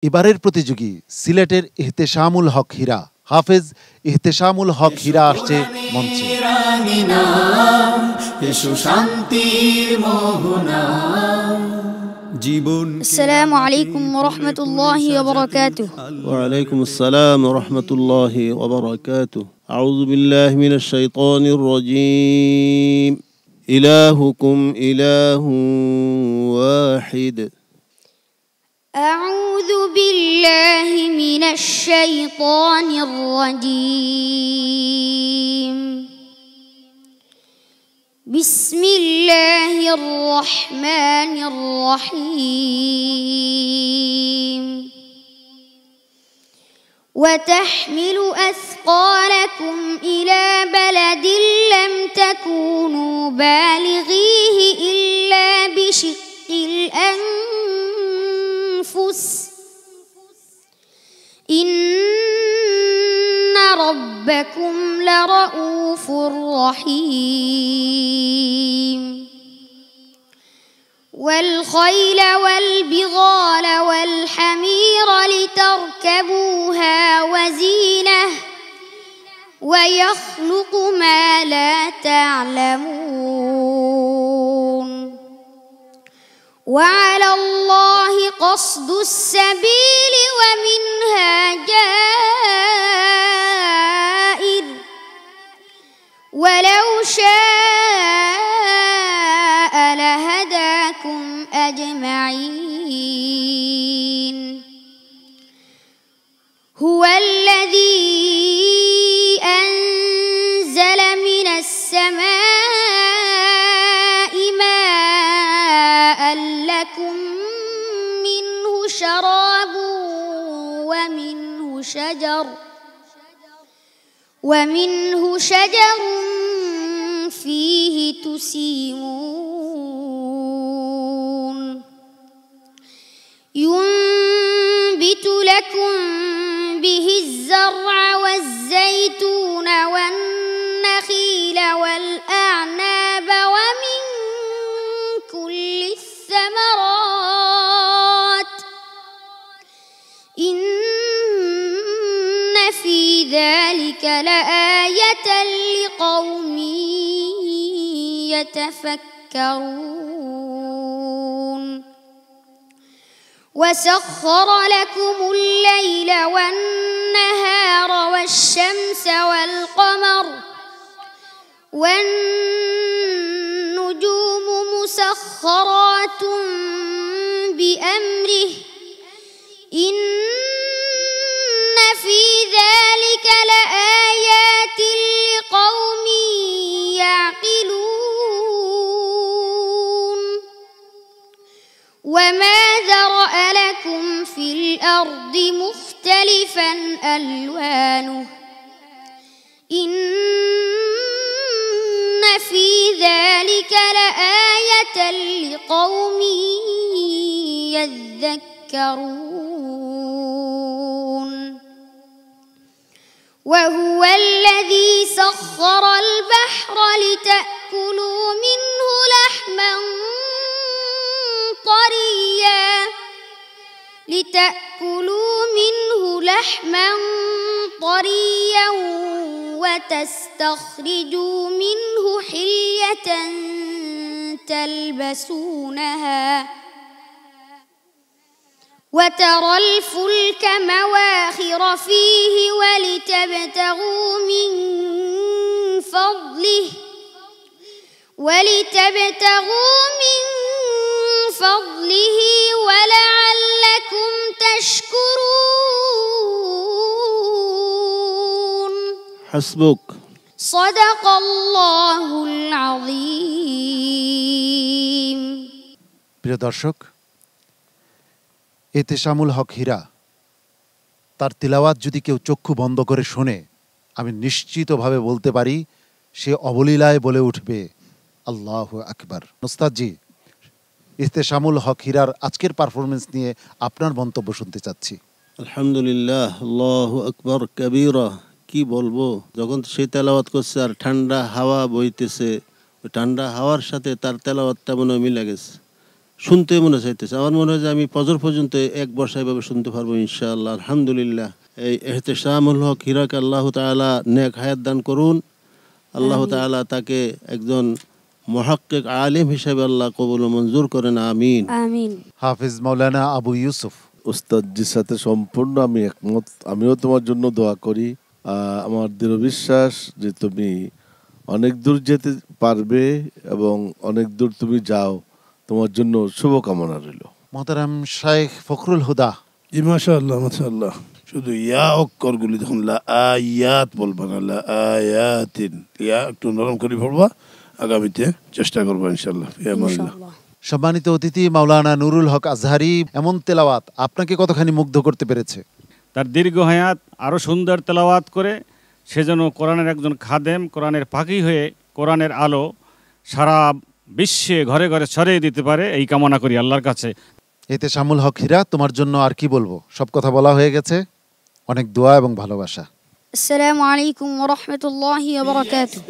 এবারের প্রতিযোগী সিলেটের ইহতেশামুল হক হীরা। হাফেজ ইহতেশামুল হক হীরা আসছে মঞ্চে। السلام عليكم ورحمة الله وبركاته. وعليكم السلام ورحمة الله وبركاته. أعوذ بالله من الشيطان الرجيم. إلهكم إله واحد. أعوذ بالله من الشيطان الرجيم. بسم الله الرحمن الرحيم. وتحمل أثقالكم إلى بلد لم تكونوا بالغيه إلا بشق الأنفس إن ربكم لرؤوف رحيم. والخيل والبغال والحمير لتركبوها وزينة ويخلق ما لا تعلمون. وعلى الله قصد السبيل ومنها جائر ولو شاء لهداكم أجمعين. هو الذي أنزل من السماء ماء لكم منه شراب ومنه شجر فيه تسيمون. ينبت لكم به الزرع والزيتون والنخيل والأعناب ومن كل الثمرات إن في ذلك لآية لقوم يتفكرون. وسخر لكم الليل والنهار والشمس والقمر والنجوم مسخرات بأمره إن في ذلك لآيات لقوم يعقلون. وما ذرأ لكم في الأرض مختلفا ألوانه إن في ذلك لآية لقوم يذكرون. وهو الذي سخر البحر لتأكلوا منه لحما طريا وتستخرجوا منه حلية تلبسونها وترى الفلك مواخر فيه ولتبتغوا من فضله ولعلكم تشكرون. حسبك. صدق الله العظيم. প্রিয় দর্শক, ইহতেশামুল হক হীরা তার তিলাওয়াত যদি কেউ চক্ষু বন্ধ করে শোনে, আমি নিশ্চিতভাবে বলতে পারি সে অবলীলায় বলে উঠবে আল্লাহু আকবার। ওস্তাদজি, ইহতেশামুল হক হীরার আজকের পারফরমেন্স নিয়ে আপনার মন্তব্য শুনতে চাচ্ছি। আলহামদুলিল্লাহ, আল্লাহু আকবার কবীরা। কি বলবো, যখন সে তেলাওয়াত করছে আর ঠান্ডা হাওয়া বইতেছে, ওই ঠান্ডা হাওয়ার সাথে তার তেলাওয়াতটা মনে মিলে গেছে। শুনতে মনে চাইতেছে। আমার মনে হয় যে আমি ফজর পর্যন্ত এক বর্ষা এভাবে শুনতে পারবো ইনশাআল্লাহ। আলহামদুলিল্লাহ। এই এহতেশামুল হক হীরাকে আল্লাহ তাআলা নেক হায়াত দান করুন। আল্লাহ তাআলা তাকে একজন মুহাক্কিক আলিম হিসেবে আল্লাহ কবুল ও মঞ্জুর করেন, আমিন। আমিন। হাফিজ মাওলানা আবু ইউসুফ। উস্তাদজির সাথে সম্পূর্ণ আমি একমত। আমিও তোমার জন্য দোয়া করি। আমার দৃঢ় বিশ্বাস যে তুমি অনেক দূর যেতে পারবে এবং অনেক দূর তুমি যাও। তোমার জন্য শুভকামনা রইল। মোহতারাম শাইখ ফখরুল হুদা। জি মাশাআল্লাহ মাশাআল্লাহ। শুধু ইয়া অক্ষরগুলি যখন লা আয়াত বলবা না, লা আয়াতিন, ইয়া একটু নরম করে পড়বা। আগামীতে চেষ্টা করবো ইনশাআল্লাহ। ইনশাআল্লাহ। সম্মানিত অতিথি মাওলানা নুরুল হক আজহারি, এমন তেলাওয়াত আপনাকে কতখানি মুগ্ধ করতে পেরেছে? তার দীর্ঘ হায়াত আরও সুন্দর তেলাওয়াত করে সে যেন কোরআনের একজন খাদেম, কোরআনের পাখি হয়ে কোরআনের আলো সারা বিশ্বে ঘরে ঘরে ছড়িয়ে দিতে পারে, এই কামনা করি আল্লাহর কাছে। এতে শামুল হক হীরা, তোমার জন্য আর কি বলবো, সব কথা বলা হয়ে গেছে। অনেক দোয়া এবং ভালোবাসা। আসসালামু আলাইকুম ওয়া রাহমাতুল্লাহি ওয়া বারাকাতুহু।